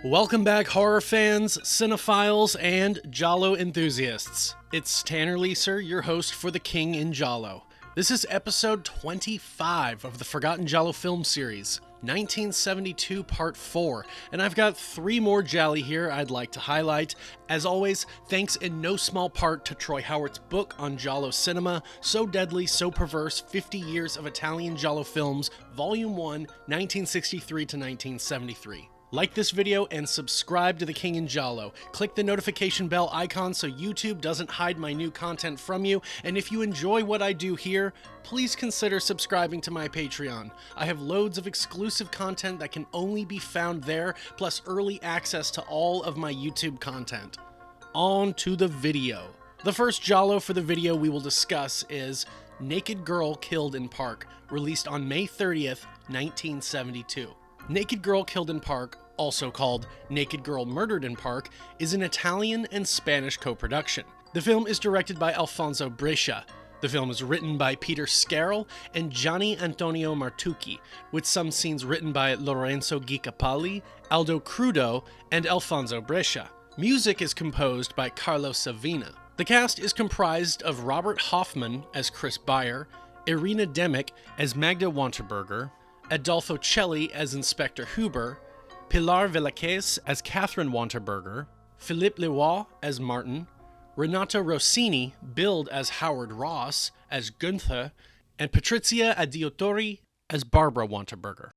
Welcome back, horror fans, cinephiles, and Giallo enthusiasts. It's Tanner Leeser, your host for The King in Giallo. This is episode 25 of the Forgotten Giallo film series, 1972 Part 4, and I've got 3 more gialli here I'd like to highlight. As always, thanks in no small part to Troy Howarth's book on Giallo cinema, So Deadly, So Perverse, 50 Years of Italian Giallo Films, Volume 1, 1963 to 1973. Like this video and subscribe to The King in Giallo. Click the notification bell icon so YouTube doesn't hide my new content from you, and if you enjoy what I do here, please consider subscribing to my Patreon. I have loads of exclusive content that can only be found there, plus early access to all of my YouTube content. On to the video. The first Giallo for the video we will discuss is Naked Girl Killed in Park, released on May 30th, 1972. Naked Girl Killed in Park, also called Naked Girl Murdered in Park, is an Italian and Spanish co-production. The film is directed by Alfonso Brescia. The film is written by Peter Scarroll and Gianni Antonio Martucci, with some scenes written by Lorenzo Guicapalli, Aldo Crudo, and Alfonso Brescia. Music is composed by Carlo Savina. The cast is comprised of Robert Hoffman as Chris Beyer, Irina Demick as Magda Wanterberger, Adolfo Celli as Inspector Huber, Pilar Velázquez as Catherine Wanterberger, Philippe Leroy as Martin, Renato Rossini, billed as Howard Ross, as Gunther, and Patrizia Addiottori as Barbara Wanterberger.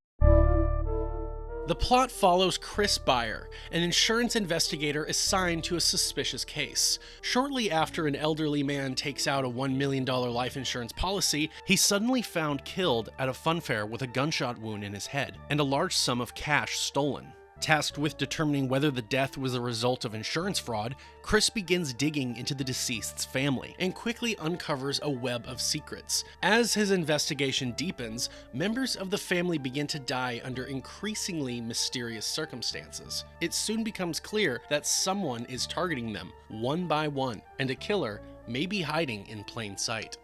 The plot follows Chris Beyer, an insurance investigator assigned to a suspicious case. Shortly after an elderly man takes out a $1 million life insurance policy, he's suddenly found killed at a funfair with a gunshot wound in his head, and a large sum of cash stolen. Tasked with determining whether the death was a result of insurance fraud, Chris begins digging into the deceased's family and quickly uncovers a web of secrets. As his investigation deepens, members of the family begin to die under increasingly mysterious circumstances. It soon becomes clear that someone is targeting them, one by one, and a killer may be hiding in plain sight.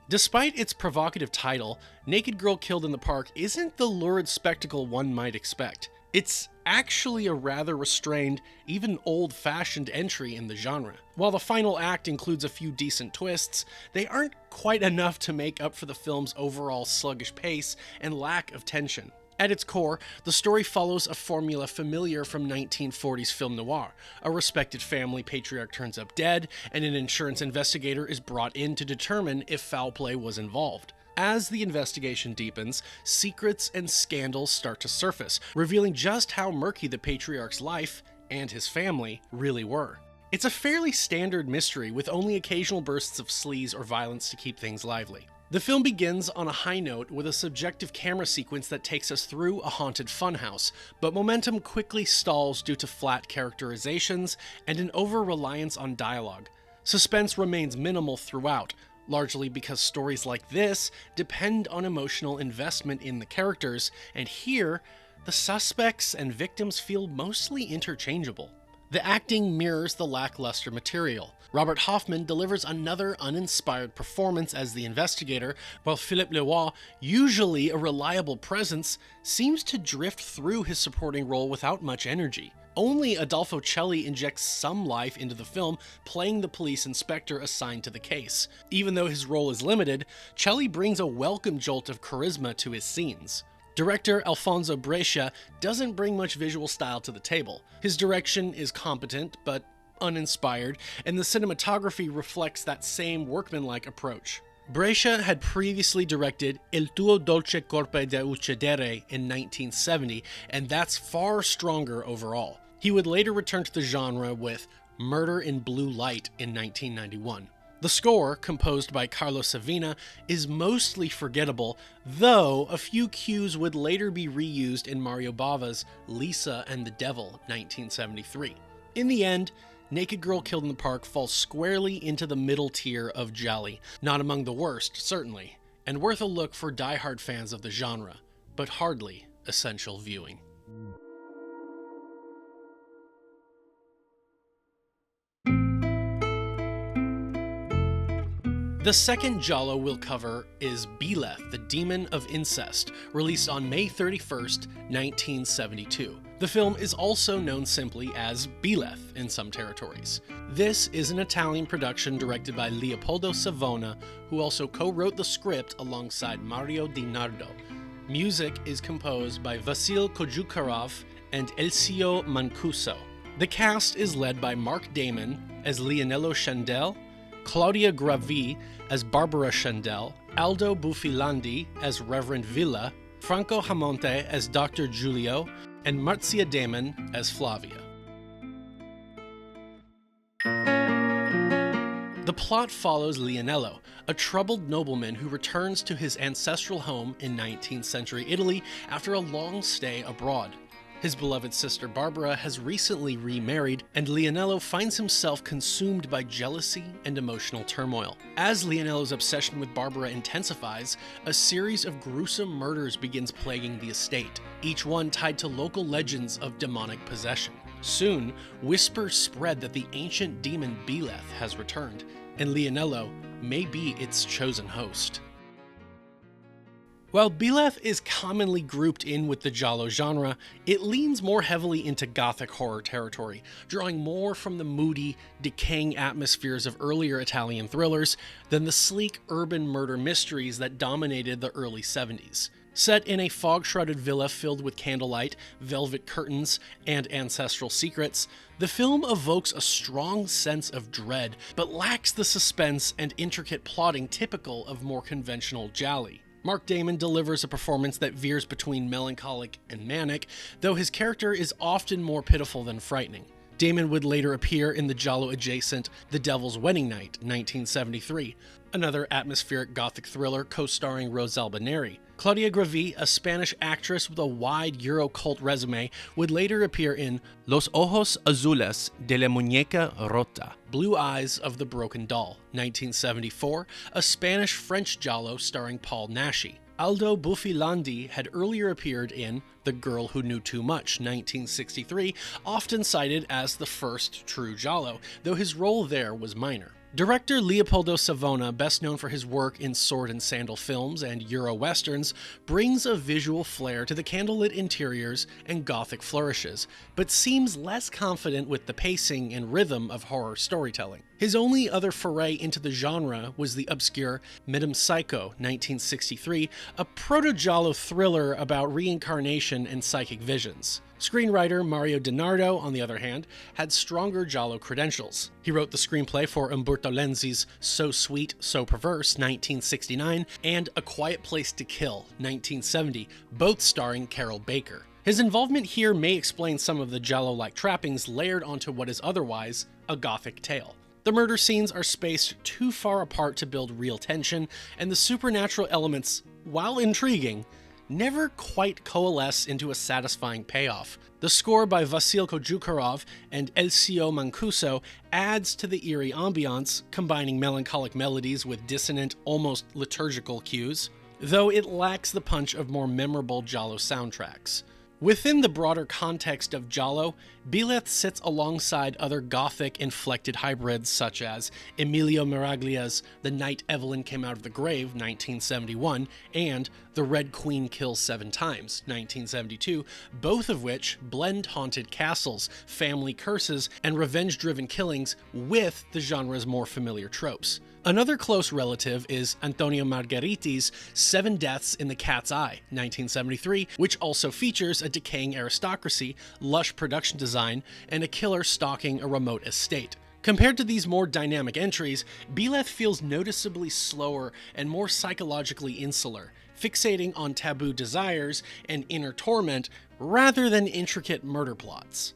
Despite its provocative title, Naked Girl Killed in the Park isn't the lurid spectacle one might expect. It's actually a rather restrained, even old-fashioned entry in the genre. While the final act includes a few decent twists, they aren't quite enough to make up for the film's overall sluggish pace and lack of tension. At its core, the story follows a formula familiar from 1940s film noir. A respected family patriarch turns up dead, and an insurance investigator is brought in to determine if foul play was involved. As the investigation deepens, secrets and scandals start to surface, revealing just how murky the patriarch's life, and his family, really were. It's a fairly standard mystery with only occasional bursts of sleaze or violence to keep things lively. The film begins on a high note with a subjective camera sequence that takes us through a haunted funhouse, but momentum quickly stalls due to flat characterizations and an over-reliance on dialogue. Suspense remains minimal throughout, largely because stories like this depend on emotional investment in the characters, and here, the suspects and victims feel mostly interchangeable. The acting mirrors the lackluster material. Robert Hoffman delivers another uninspired performance as the investigator, while Philippe Leroy, usually a reliable presence, seems to drift through his supporting role without much energy. Only Adolfo Celli injects some life into the film, playing the police inspector assigned to the case. Even though his role is limited, Celli brings a welcome jolt of charisma to his scenes. Director Alfonso Brescia doesn't bring much visual style to the table. His direction is competent, but uninspired, and the cinematography reflects that same workmanlike approach. Brescia had previously directed Il tuo dolce corpo da uccidere in 1970, and that's far stronger overall. He would later return to the genre with Murder in Blue Light in 1991. The score, composed by Carlo Savina, is mostly forgettable, though a few cues would later be reused in Mario Bava's Lisa and the Devil, 1973. In the end, Naked Girl Killed in the Park falls squarely into the middle tier of gialli, not among the worst, certainly, and worth a look for die-hard fans of the genre, but hardly essential viewing. The second giallo we'll cover is Beleth, the Demon of Incest, released on May 31st, 1972. The film is also known simply as Bileth in some territories. This is an Italian production directed by Leopoldo Savona, who also co-wrote the script alongside Mario Di Nardo. Music is composed by Vasil Kojukharov and Elcio Mancuso. The cast is led by Mark Damon as Leonello Chandel, Claudia Gravi as Barbara Chandel, Aldo Bufilandi as Reverend Villa, Franco Hamonte as Dr. Giulio, and Marzia Damon as Flavia. The plot follows Leonello, a troubled nobleman who returns to his ancestral home in 19th century Italy after a long stay abroad. His beloved sister Barbara has recently remarried, and Leonello finds himself consumed by jealousy and emotional turmoil. As Leonello's obsession with Barbara intensifies, a series of gruesome murders begins plaguing the estate, each one tied to local legends of demonic possession. Soon, whispers spread that the ancient demon Bileth has returned, and Leonello may be its chosen host. While Bileth is commonly grouped in with the giallo genre, it leans more heavily into gothic horror territory, drawing more from the moody, decaying atmospheres of earlier Italian thrillers than the sleek urban murder mysteries that dominated the early 70s. Set in a fog-shrouded villa filled with candlelight, velvet curtains, and ancestral secrets, the film evokes a strong sense of dread, but lacks the suspense and intricate plotting typical of more conventional gialli. Mark Damon delivers a performance that veers between melancholic and manic, though his character is often more pitiful than frightening. Damon would later appear in the giallo-adjacent The Devil's Wedding Night, 1973, another atmospheric gothic thriller co-starring Rosalba Neri. Claudia Gravi, a Spanish actress with a wide Euro-cult resume, would later appear in Los Ojos Azules de la Muñeca Rota, Blue Eyes of the Broken Doll, 1974, a Spanish-French giallo starring Paul Naschy. Aldo Bufilandi had earlier appeared in The Girl Who Knew Too Much, 1963, often cited as the first true giallo, though his role there was minor. Director Leopoldo Savona, best known for his work in sword and sandal films and Euro westerns, brings a visual flair to the candlelit interiors and gothic flourishes, but seems less confident with the pacing and rhythm of horror storytelling. His only other foray into the genre was the obscure Metempsycho, 1963, a proto-giallo thriller about reincarnation and psychic visions. Screenwriter Mario Di Nardo, on the other hand, had stronger giallo credentials. He wrote the screenplay for Umberto Lenzi's So Sweet, So Perverse, 1969, and A Quiet Place to Kill, 1970, both starring Carol Baker. His involvement here may explain some of the giallo-like trappings layered onto what is otherwise a gothic tale. The murder scenes are spaced too far apart to build real tension, and the supernatural elements, while intriguing, never quite coalesce into a satisfying payoff. The score by Vasil Kojukharov and Elcio Mancuso adds to the eerie ambiance, combining melancholic melodies with dissonant, almost liturgical cues, though it lacks the punch of more memorable giallo soundtracks. Within the broader context of giallo, Bileth sits alongside other gothic-inflected hybrids such as Emilio Miraglia's The Night Evelyn Came Out of the Grave, 1971, and The Red Queen Kills 7 Times, 1972, both of which blend haunted castles, family curses, and revenge-driven killings with the genre's more familiar tropes. Another close relative is Antonio Margheriti's 7 Deaths in the Cat's Eye, 1973, which also features a decaying aristocracy, lush production design, and a killer stalking a remote estate. Compared to these more dynamic entries, Bileth feels noticeably slower and more psychologically insular, fixating on taboo desires and inner torment rather than intricate murder plots.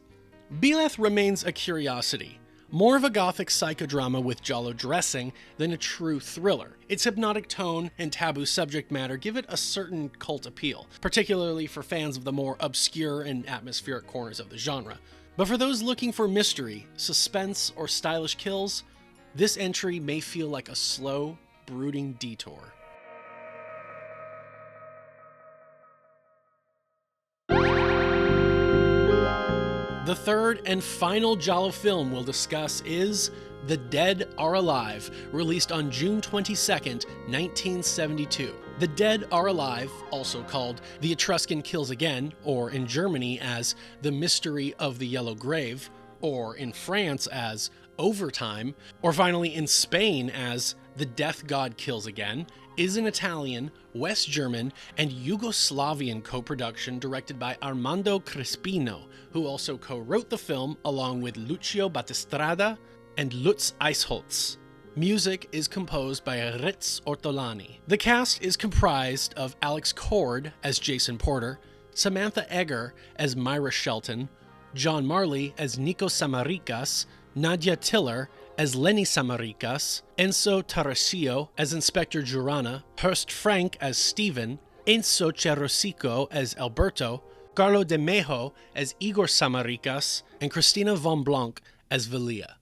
Bileth remains a curiosity, more of a gothic psychodrama with giallo dressing than a true thriller. Its hypnotic tone and taboo subject matter give it a certain cult appeal, particularly for fans of the more obscure and atmospheric corners of the genre. But for those looking for mystery, suspense, or stylish kills, this entry may feel like a slow, brooding detour. The third and final giallo film we'll discuss is The Dead Are Alive, released on June 22, 1972. The Dead Are Alive, also called The Etruscan Kills Again, or in Germany as The Mystery of the Yellow Grave, or in France as Overtime, or finally in Spain as The Death God Kills Again, is an Italian, West German, and Yugoslavian co-production directed by Armando Crespino, who also co-wrote the film along with Lucio Battistrada and Lutz Eisholz. Music is composed by Ritz Ortolani. The cast is comprised of Alex Cord as Jason Porter, Samantha Egger as Myra Shelton, John Marley as Nico Samarikas, Nadia Tiller as Lenny Samarikas, Enzo Tarascio as Inspector Jurana, Hurst Frank as Stephen, Enzo Cherosico as Alberto, Carlo De Mejo as Igor Samarikas, and Christina Von Blanc as Velia.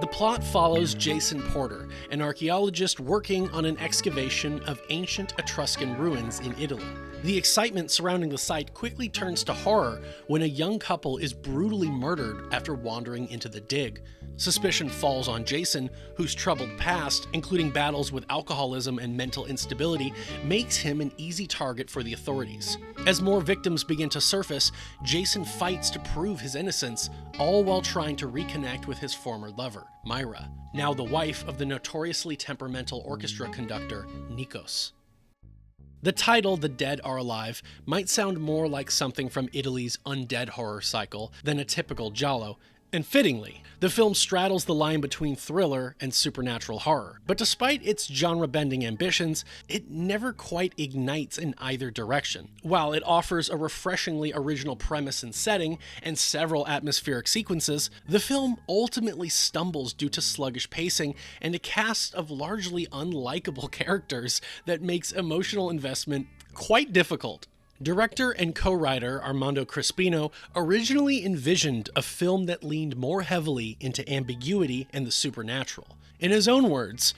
The plot follows Jason Porter, an archaeologist working on an excavation of ancient Etruscan ruins in Italy. The excitement surrounding the site quickly turns to horror when a young couple is brutally murdered after wandering into the dig. Suspicion falls on Jason, whose troubled past, including battles with alcoholism and mental instability, makes him an easy target for the authorities. As more victims begin to surface, Jason fights to prove his innocence, all while trying to reconnect with his former lover, Myra, now the wife of the notoriously temperamental orchestra conductor, Nikos. The title, The Dead Are Alive, might sound more like something from Italy's undead horror cycle than a typical giallo, and fittingly, the film straddles the line between thriller and supernatural horror. But despite its genre-bending ambitions, it never quite ignites in either direction. While it offers a refreshingly original premise and setting, and several atmospheric sequences, the film ultimately stumbles due to sluggish pacing and a cast of largely unlikable characters that makes emotional investment quite difficult. Director and co-writer Armando Crespino originally envisioned a film that leaned more heavily into ambiguity and the supernatural. In his own words,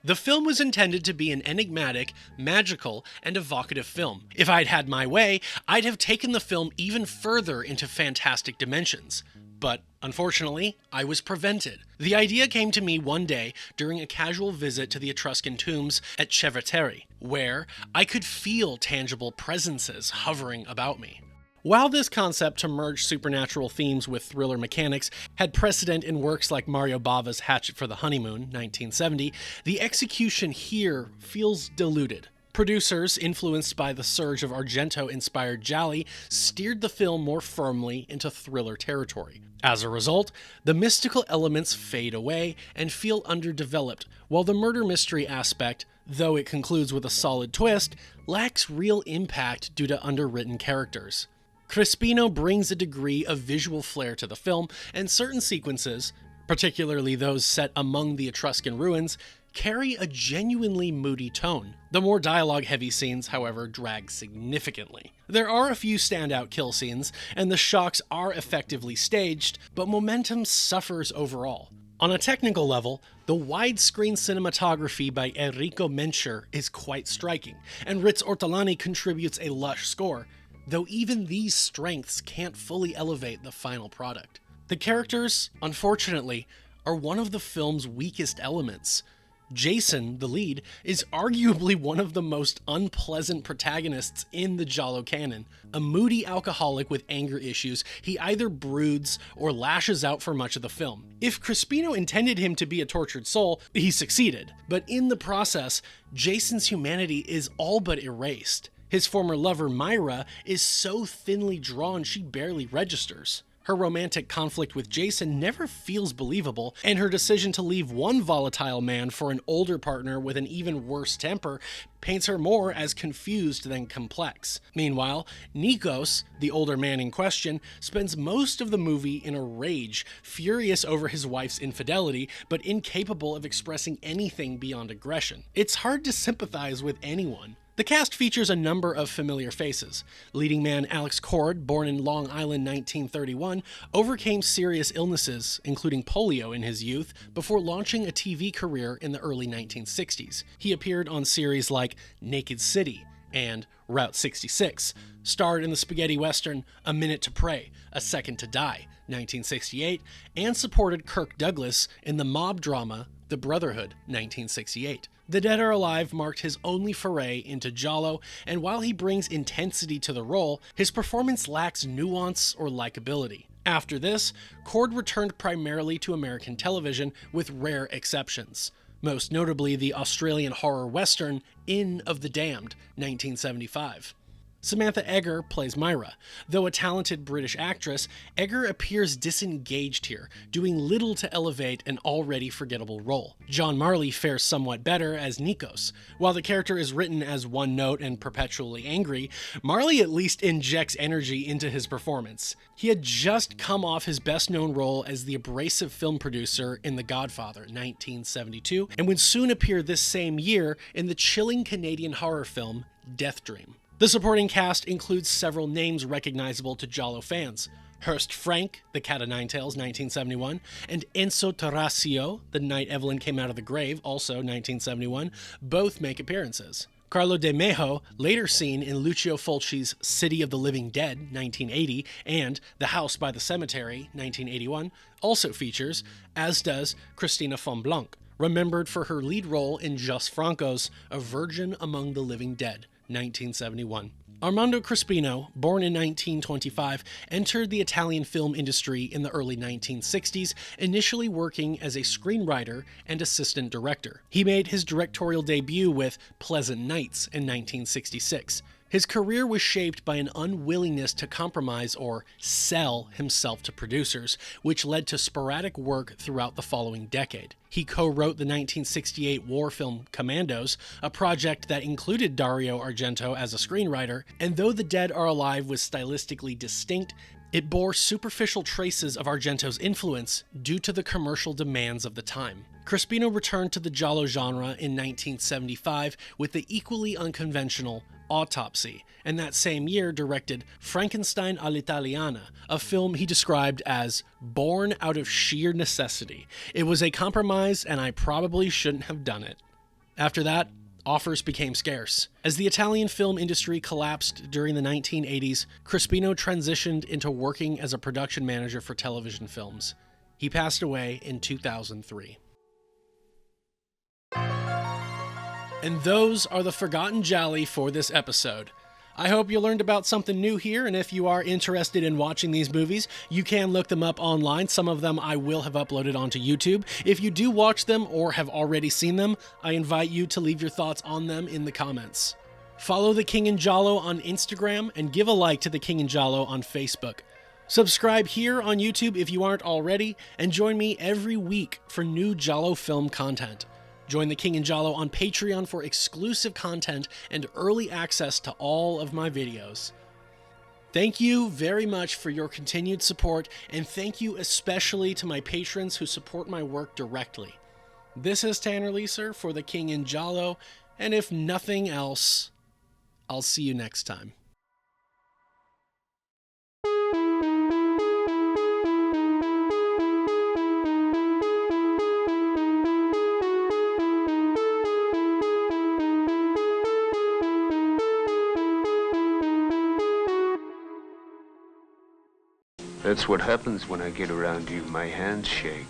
"The film was intended to be an enigmatic, magical, and evocative film. If I'd had my way, I'd have taken the film even further into fantastic dimensions. But, unfortunately, I was prevented. The idea came to me one day during a casual visit to the Etruscan tombs at Cerveteri, where I could feel tangible presences hovering about me." While this concept to merge supernatural themes with thriller mechanics had precedent in works like Mario Bava's Hatchet for the Honeymoon, 1970, the execution here feels diluted. Producers, influenced by the surge of Argento-inspired gialli, steered the film more firmly into thriller territory. As a result, the mystical elements fade away and feel underdeveloped, while the murder mystery aspect, though it concludes with a solid twist, lacks real impact due to underwritten characters. Crespino brings a degree of visual flair to the film, and certain sequences, particularly those set among the Etruscan ruins, carry a genuinely moody tone. The more dialogue-heavy scenes, however, drag significantly. There are a few standout kill scenes, and the shocks are effectively staged, but momentum suffers overall. On a technical level, the widescreen cinematography by Enrico Mencher is quite striking, and Ritz Ortolani contributes a lush score, though even these strengths can't fully elevate the final product. The characters, unfortunately, are one of the film's weakest elements. Jason, the lead, is arguably one of the most unpleasant protagonists in the giallo canon. A moody alcoholic with anger issues, he either broods or lashes out for much of the film. If Crespino intended him to be a tortured soul, he succeeded, but in the process, Jason's humanity is all but erased. His former lover, Myra, is so thinly drawn she barely registers. Her romantic conflict with Jason never feels believable, and her decision to leave one volatile man for an older partner with an even worse temper paints her more as confused than complex. Meanwhile, Nikos, the older man in question, spends most of the movie in a rage, furious over his wife's infidelity, but incapable of expressing anything beyond aggression. It's hard to sympathize with anyone. The cast features a number of familiar faces. Leading man Alex Cord, born in Long Island 1931, overcame serious illnesses, including polio in his youth, before launching a TV career in the early 1960s. He appeared on series like Naked City and Route 66, starred in the spaghetti western A Minute to Pray, A Second to Die, 1968, and supported Kirk Douglas in the mob drama The Brotherhood, 1968. The Dead Are Alive marked his only foray into giallo, and while he brings intensity to the role, his performance lacks nuance or likability. After this, Cord returned primarily to American television with rare exceptions, most notably the Australian horror western Inn of the Damned, 1975. Samantha Eggar plays Myra. Though a talented British actress, Eggar appears disengaged here, doing little to elevate an already forgettable role. John Marley fares somewhat better as Nikos. While the character is written as one-note and perpetually angry, Marley at least injects energy into his performance. He had just come off his best-known role as the abrasive film producer in The Godfather, 1972, and would soon appear this same year in the chilling Canadian horror film Death Dream. The supporting cast includes several names recognizable to giallo fans. Hurst Frank, The Cat o' Nine Tails, 1971, and Enzo Tarasio, The Night Evelyn Came Out of the Grave, also 1971, both make appearances. Carlo De Mejo, later seen in Lucio Fulci's City of the Living Dead, 1980, and The House by the Cemetery, 1981, also features, as does Christina von Blanc, remembered for her lead role in Jus Franco's A Virgin Among the Living Dead, 1971. Armando Crispino, born in 1925, entered the Italian film industry in the early 1960s, initially working as a screenwriter and assistant director. He made his directorial debut with Pleasant Nights in 1966. His career was shaped by an unwillingness to compromise or sell himself to producers, which led to sporadic work throughout the following decade. He co-wrote the 1968 war film Commandos, a project that included Dario Argento as a screenwriter, and though The Dead Are Alive was stylistically distinct, it bore superficial traces of Argento's influence due to the commercial demands of the time. Crispino returned to the giallo genre in 1975 with the equally unconventional Autopsy, and that same year directed Frankenstein all'Italiana, a film he described as born out of sheer necessity. It was a compromise, and I probably shouldn't have done it. After that, offers became scarce. As the Italian film industry collapsed during the 1980s, Crispino transitioned into working as a production manager for television films. He passed away in 2003. And those are the forgotten gialli for this episode. I hope you learned about something new here, and if you are interested in watching these movies, you can look them up online. Some of them I will have uploaded onto YouTube. If you do watch them or have already seen them, I invite you to leave your thoughts on them in the comments. Follow The King in Giallo on Instagram and give a like to The King in Giallo on Facebook. Subscribe here on YouTube if you aren't already, and join me every week for new giallo film content. Join The King in Giallo on Patreon for exclusive content and early access to all of my videos. Thank you very much for your continued support, and thank you especially to my patrons who support my work directly. This is Tanner Leeser for The King in Giallo, and if nothing else, I'll see you next time. That's what happens when I get around you. My hands shake.